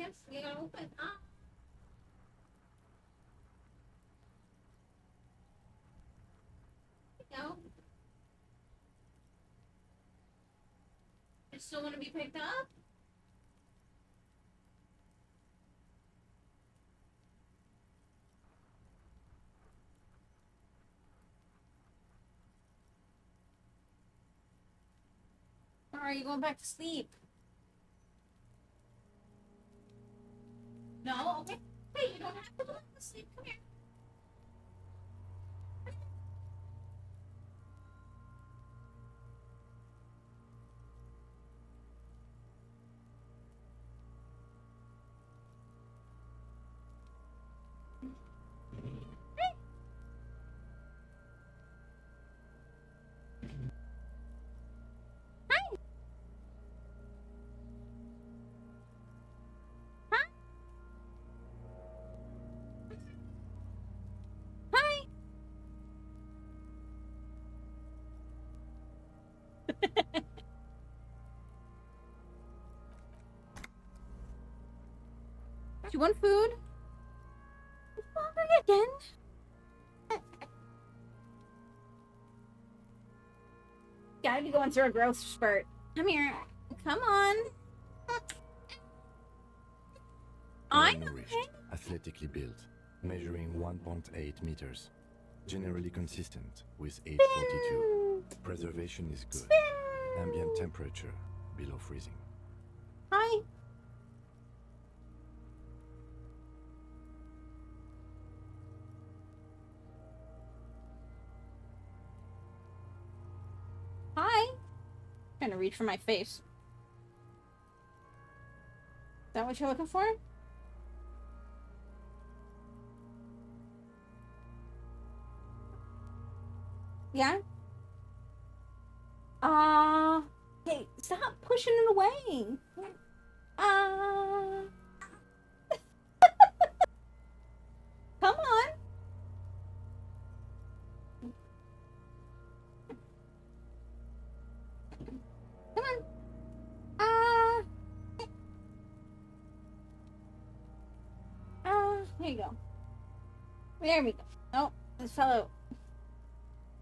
Yes, you gotta open. Ah. There you go. You still want to be picked up? Or are you going back to sleep? No? Okay. Hey, you don't have to go back to sleep. Come here. Hi. Hi. Do you want food? Hungry again? Gotta be going through a growth spurt. Come here. Come on. I'm nourished, athletically built, measuring 1.8 meters. Generally consistent with age 42. Preservation is good. Ambient temperature below freezing. Hi. Hi. Trying to reach for my face. Is that what you're looking for? Yeah? Hey, stop pushing it away. Come on. Come on. Here you go. There we go. Oh, this fell out.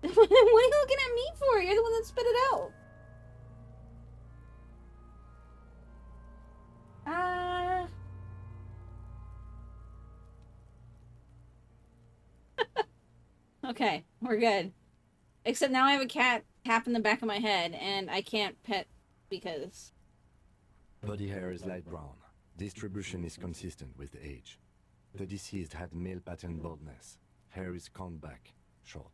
What are you looking at me for? You're the one that spit it out. Okay, we're good. Except now I have a cat tapping the back of my head, and I can't pet because... Body hair is light brown. Distribution is consistent with age. The deceased had male pattern baldness. Hair is combed back, short.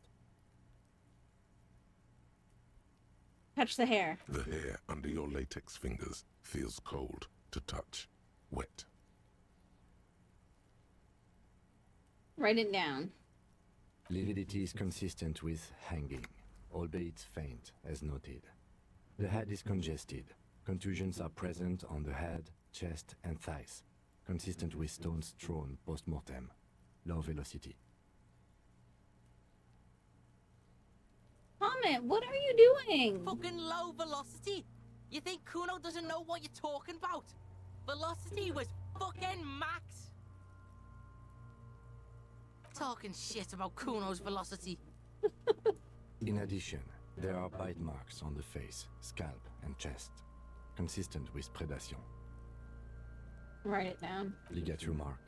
Touch the hair. The hair under your latex fingers feels cold to touch, wet. Write it down. Lividity is consistent with hanging, albeit faint, as noted. The head is congested. Contusions are present on the head, chest, and thighs, consistent with stones thrown post-mortem. Low velocity. Comment, what are you doing? Fucking low velocity? You think Kuno doesn't know what you're talking about? Velocity was fucking max. Talking shit about Kuno's velocity. In addition, there are bite marks on the face, scalp, and chest, consistent with predation. Write it down. Ligature mark.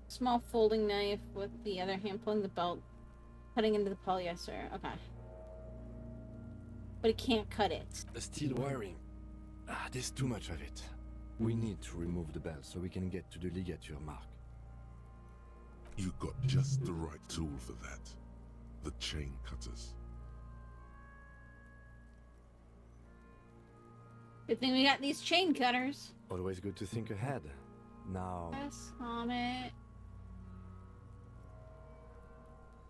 Small folding knife with the other hand pulling the belt, cutting into the polyester. Okay. But it can't cut it. The steel wiring. There's too much of it. We need to remove the belt so we can get to the ligature mark. You got just the right tool for that. The chain cutters. Good thing we got these chain cutters. Always good to think ahead. Now, Yes, Comet.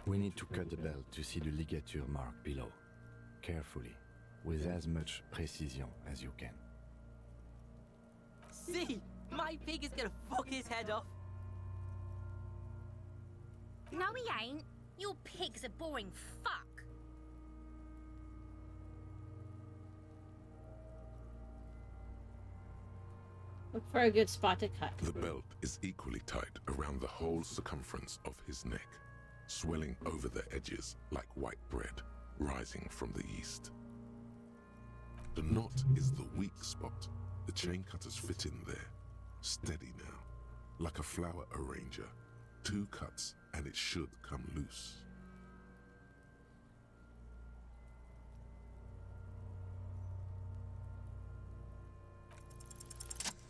we need to cut the belt to see the ligature mark below. Carefully, with as much precision as you can. See, my pig is gonna fuck his head off. No, he ain't. Your pig's a boring fuck. Look for a good spot to cut. The belt is equally tight around the whole circumference of his neck, swelling over the edges like white bread rising from the east. The knot is the weak spot. The chain cutters fit in there, steady now, like a flower arranger. 2 cuts and it should come loose.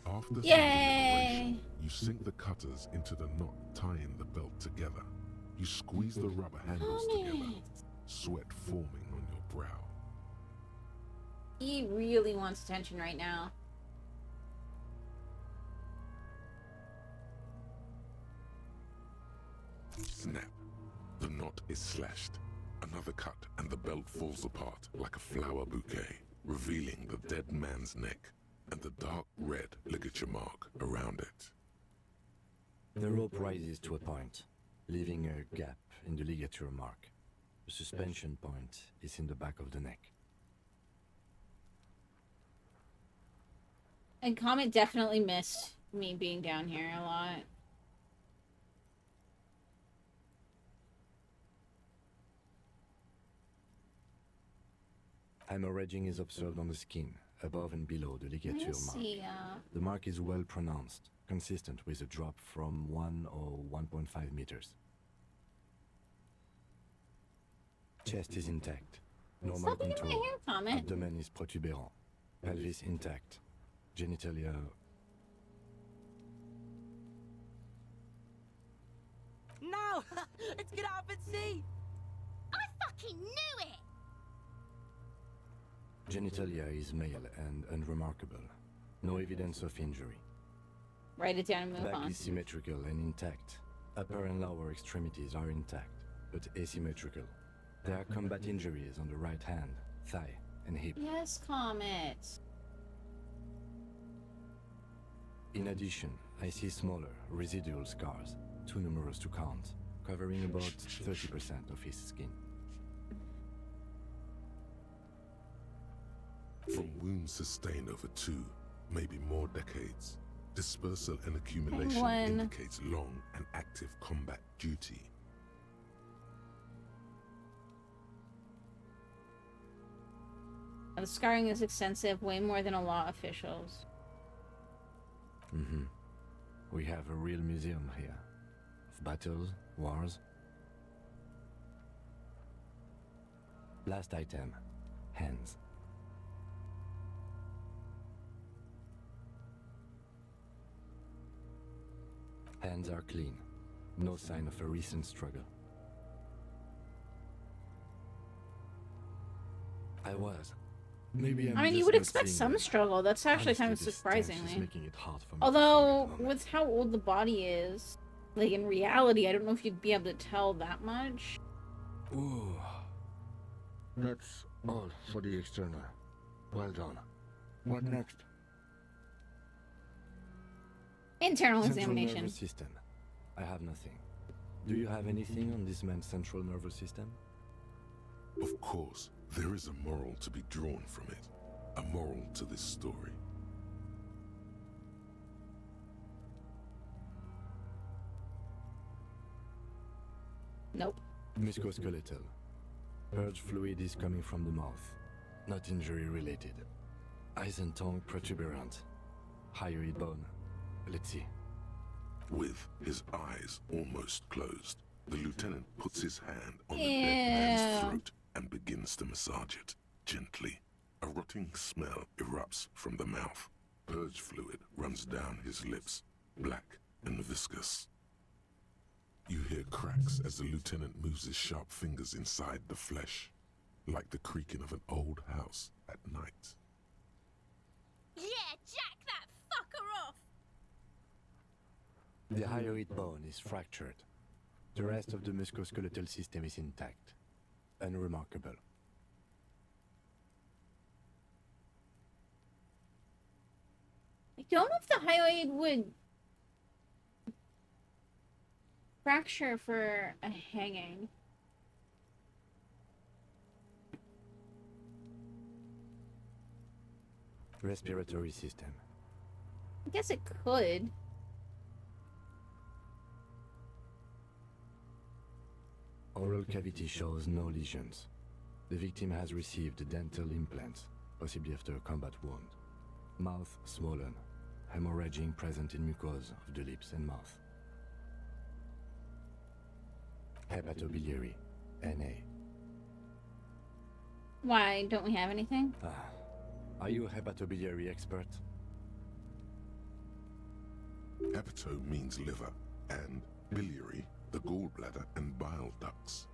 After starting the operation, you sink the cutters into the knot tying the belt together. You squeeze the rubber handles together, sweat forming on your brow. He really wants attention right now. Snap. The knot is slashed. Another cut and the belt falls apart like a flower bouquet, revealing the dead man's neck and the dark red ligature mark around it. The rope rises to a point, leaving a gap in the ligature mark. The suspension point is in the back of the neck. And Comet definitely missed me being down here a lot. Hemorrhaging is observed on the skin, above and below the ligature mark. Yeah. The mark is well pronounced, consistent with a drop from 1 or 1.5 meters. Chest is intact. Normal Stop eating my contour. hair, Comet. Abdomen is protuberant. Pelvis intact. Genitalia. No! Let's get up and see! I fucking knew it! Genitalia is male and unremarkable. No evidence of injury. Write it down and move Back on. is symmetrical and intact. Upper and lower extremities are intact, but asymmetrical. There are combat injuries on the right hand, thigh, and hip. Yes, Comet. In addition, I see smaller, residual scars, too numerous to count, covering about 30% of his skin. From wounds sustained over 2, maybe more decades, dispersal and accumulation Penguin. indicates long and active combat duty. The scarring is extensive, way more than a law officials. We have a real museum here. Of battles, wars. Last item. Hands. Hands are clean. No sign of a recent struggle. Maybe I'm I mean, you just would not expect seeing some it. struggle. That's actually Honestly, kind of this stench is surprisingly. making it hard for me to Although, sleep at the moment. with how old the body is, like in reality, I don't know if you'd be able to tell that much. Ooh. That's all for the external. Well done. What next? Internal Central examination. nervous system. I have nothing. Do you have anything on this man's central nervous system? Of course, there is a moral to be drawn from it. A moral to this story. Nope. Musculoskeletal. Purge fluid is coming from the mouth. Not injury related. Eyes and tongue protuberant. Hyoid bone. Let's see. With his eyes almost closed, the lieutenant puts his hand on the dead man's Ew. throat and begins to massage it, gently. A rotting smell erupts from the mouth. Purge fluid runs down his lips, black and viscous. You hear cracks as the lieutenant moves his sharp fingers inside the flesh, like the creaking of an old house at night. Yeah, jack that fucker off! The hyoid bone is fractured. The rest of the musculoskeletal system is intact. Unremarkable. I don't know if the hyoid would fracture for a hanging. Respiratory system. I guess it could. Oral cavity shows no lesions. The victim has received dental implants, possibly after a combat wound. Mouth swollen. Hemorrhaging present in mucosa of the lips and mouth. Hepatobiliary. NA. Why, don't we have anything? Are you a hepatobiliary expert? Hepato means liver, and biliary, the gallbladder and bile ducts.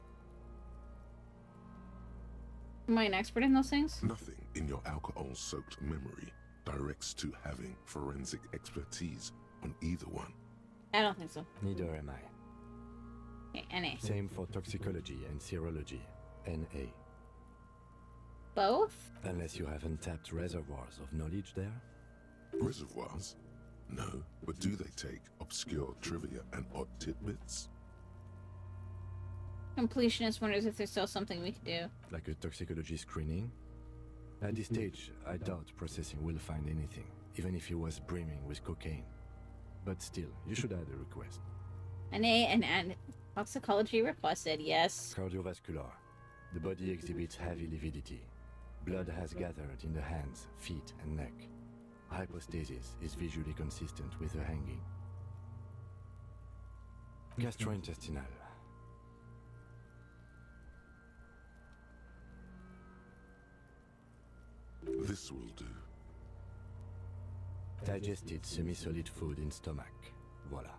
Am I an expert in those things? Nothing in your alcohol-soaked memory directs to having forensic expertise on either one. I don't think so. Neither am I. Okay, NA. Same for toxicology and serology. NA. Both? Unless you have untapped reservoirs of knowledge there? Reservoirs? No, but do they take obscure trivia and odd tidbits? Completionist wonders if there's still something we could do. Like a toxicology screening? At this stage, I doubt processing will find anything, even if he was brimming with cocaine. But still, you should add a request. NA and toxicology requested, yes. Cardiovascular. The body exhibits heavy lividity. Blood has gathered in the hands, feet, and neck. Hypostasis is visually consistent with a hanging. Gastrointestinal. This will do. Digested semi-solid food in stomach. Voila.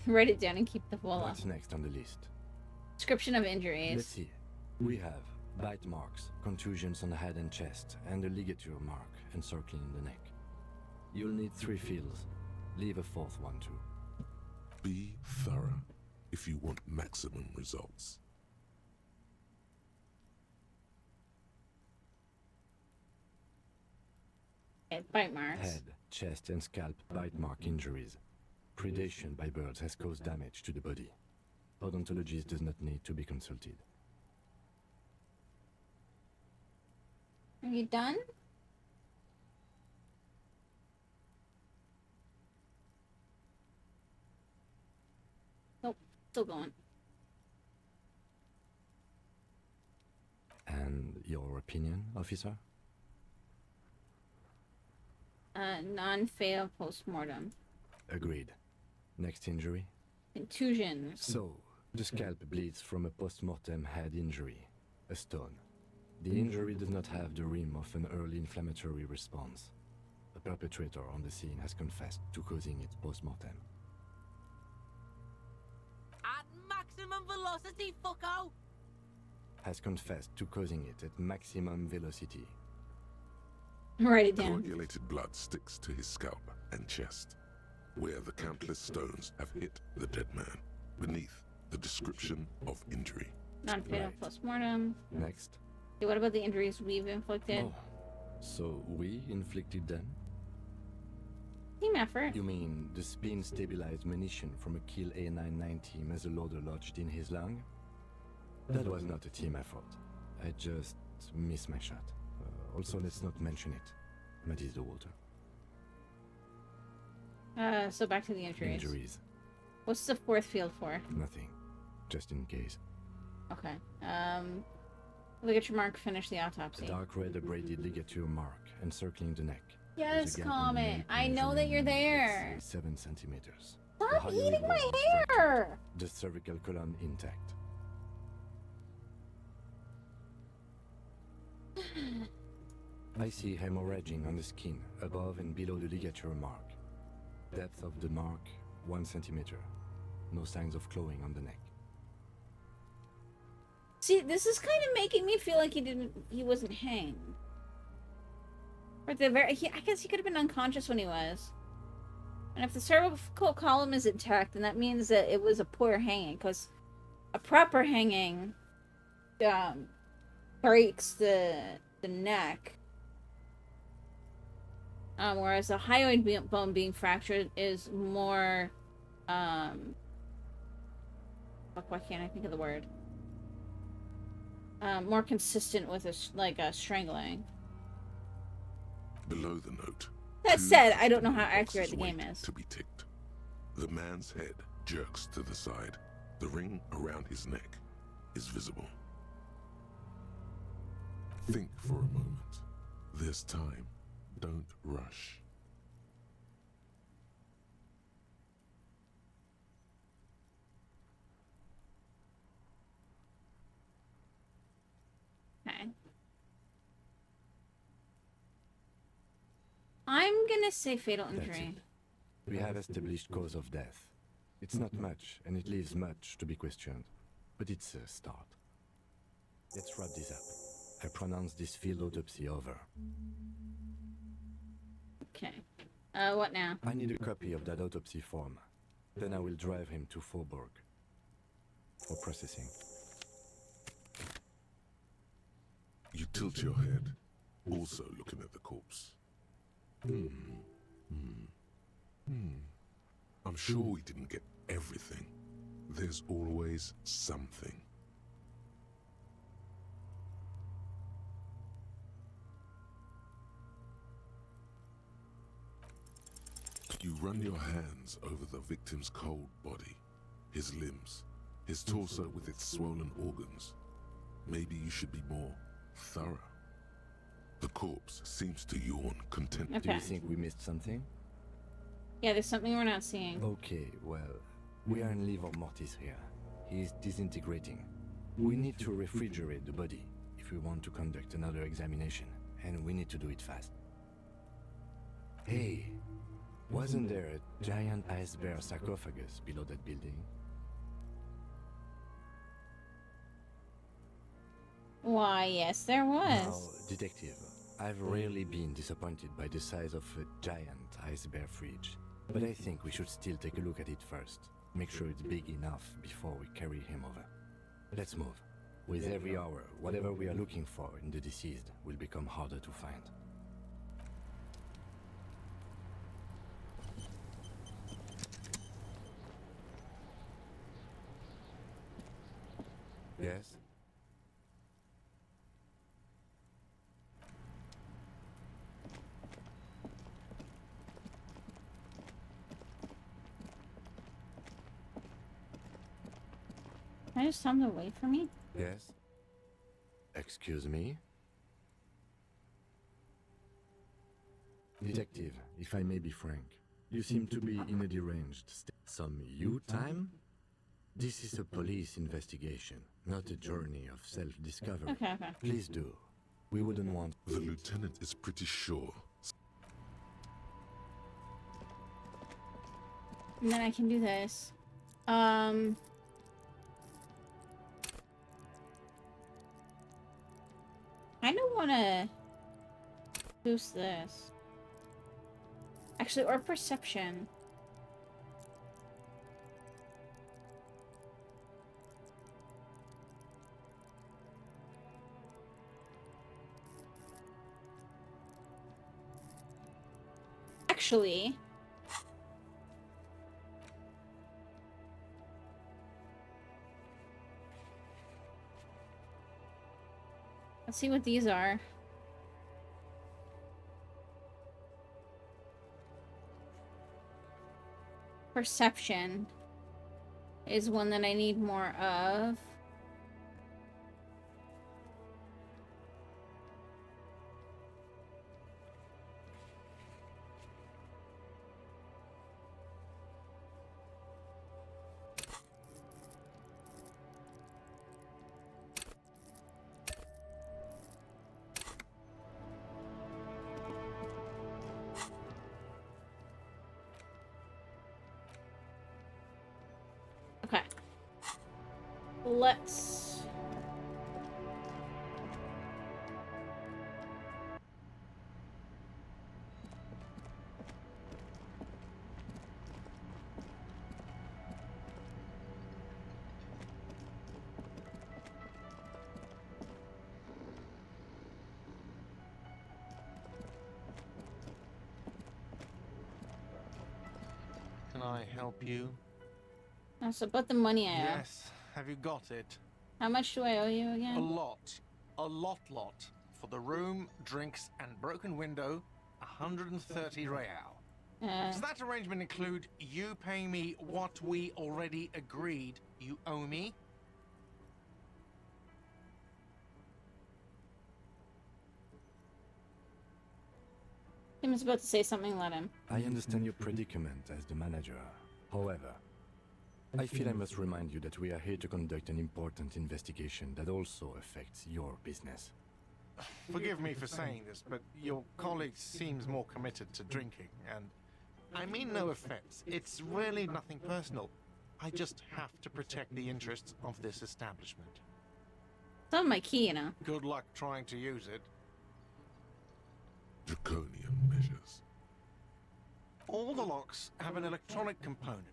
Write it down and keep the voila. What's next on the list? Description of injuries. Let's see. We have bite marks, contusions on the head and chest, and a ligature mark encircling the neck. You'll need 3 fields. Leave a 4th one too. Be thorough if you want maximum results. Okay, bite marks. Head, chest, and scalp bite mark injuries. Predation by birds has caused damage to the body. Odontologist does not need to be consulted. Are you done? Nope, still going. And your opinion, officer? Non-fatal post-mortem. Agreed. Next injury? Contusions. So, the scalp bleeds from a post-mortem head injury, a stone. The injury does not have the rim of an early inflammatory response. The perpetrator on the scene has confessed to causing it post-mortem. At maximum velocity, fucko! Has confessed to causing it at maximum velocity. Write it down. Coagulated blood sticks to his scalp and chest, where the countless stones have hit the dead man, beneath the description of injury. Non-fatal Right. post-mortem. Next. Okay, what about the injuries we've inflicted? Oh, so we inflicted them? Team effort. You mean the spin-stabilized munition from a Kill A990 muzzleloader lodged in his lung? That was not a team effort. I just missed my shot. Also, let's not mention it. Muddies the water. So back to the injuries. Injuries. What's the 4th field for? Nothing. Just in case. Okay. Ligature mark, finish the A autopsy. dark red abraded ligature mark encircling the neck. Yes, There's a gap on the Comet. neck I know that you're measuring, there. let's say, 7 centimeters. Stop hyoid eating my bone was fractured. hair! The cervical column intact. I see hemorrhaging on the skin, above and below the ligature mark. Depth of the mark, 1 centimeter. No signs of clawing on the neck. See, this is kind of making me feel like he wasn't hanged. Or at the very, I guess he could have been unconscious when he was. And if the cervical column is intact, then that means that it was a poor hanging, because a proper hanging breaks the neck. Whereas a hyoid bone being fractured is more, Fuck, why can't I think of the word? More consistent with a strangling. Below the note. That 2 said, I don't know how customary accurate the boxes game wait is. to be ticked. The man's head jerks to the side. The ring around his neck is visible. Think for a moment. There's time. Don't rush. Okay. I'm gonna say fatal That's injury. it. We have established cause of death. It's not much, and it leaves much to be questioned. But it's a start. Let's wrap this up. I pronounce this field autopsy over. Okay. What now? I need a copy of that autopsy form. Then I will drive him to Faubourg for processing. You tilt your head, also looking at the corpse. I'm sure we didn't get everything. There's always something. You run your hands over the victim's cold body, his limbs, his torso with its swollen organs. Maybe you should be more thorough. The corpse seems to yawn content. Do Okay. you think we missed something? Yeah, there's something we're not seeing. Okay, well, we are in livor mortis here. He is disintegrating. We need to refrigerate the body if we want to conduct another examination, and we need to do it fast. Hey, wasn't there a giant ice bear sarcophagus below that building? Why, yes, there Now, was. detective, I've rarely been disappointed by the size of a giant ice bear fridge, but I think we should still take a look at it first. Make sure it's big enough before we carry him over. Let's move. With every hour, whatever we are looking for in the deceased will become harder to find. Yes? Can I just tell him to wait for me? Yes? Excuse me? Detective, if I may be frank, you seem to be in a deranged state. Some you time? This is a police investigation, not a journey of self-discovery. Okay, okay. Please do. We wouldn't want... The lieutenant is pretty sure. And then I can do this. I don't want to boost this. Actually, or perception. Actually, let's see what these are. Perception is one that I need more of. Okay. Let's... Can I help you? That's about the money I have. Yes, Have you got it? How much do I owe you A again? lot. A lot. For the room, drinks, and broken window, 130 real. Does that arrangement include you paying me what we already agreed you owe me? Tim is about to say something, let him. I understand your predicament as the manager. However, I feel I must remind you that we are here to conduct an important investigation that also affects your business. Forgive me for saying this, but your colleague seems more committed to drinking, and I mean no offense. It's really nothing personal. I just have to protect the interests of this establishment. It's on my key, you know. Good luck trying to use it. Draconian measures. All the locks have an electronic component.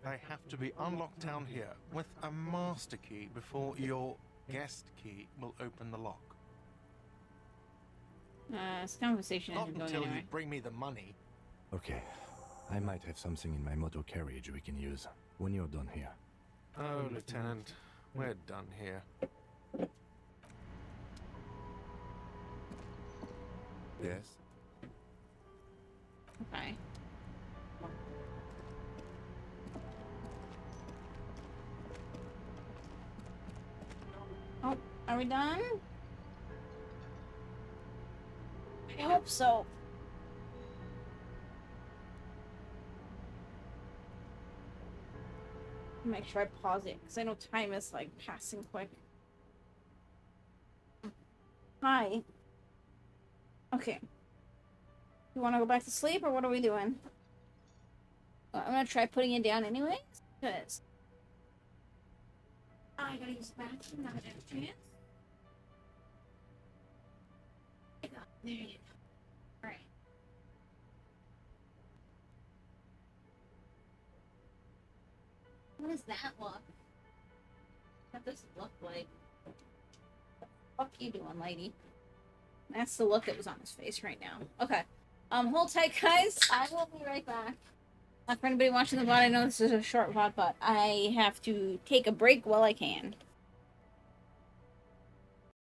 They have to be unlocked down here with a master key before your guest key will open the lock. This conversation Not isn't going until you anywhere. bring me the money. Okay, I might have something in my motor carriage we can use when you're done here. Oh, Lieutenant, we're done here. Yes? Okay. Oh, are we done? I hope so. Make sure I pause it, because I know time is, like, passing quick. Hi. Okay. You want to go back to sleep, or what are we doing? I'm gonna try putting it down anyways, because I gotta use the bathroom, not have a chance. There you go. Alright. What does that look? What does it look like? What the fuck you doing, lady? That's the look that was on his face right now. Okay. Hold tight, guys. I will be right back. For anybody watching the VOD, I know this is a short VOD, but I have to take a break while I can.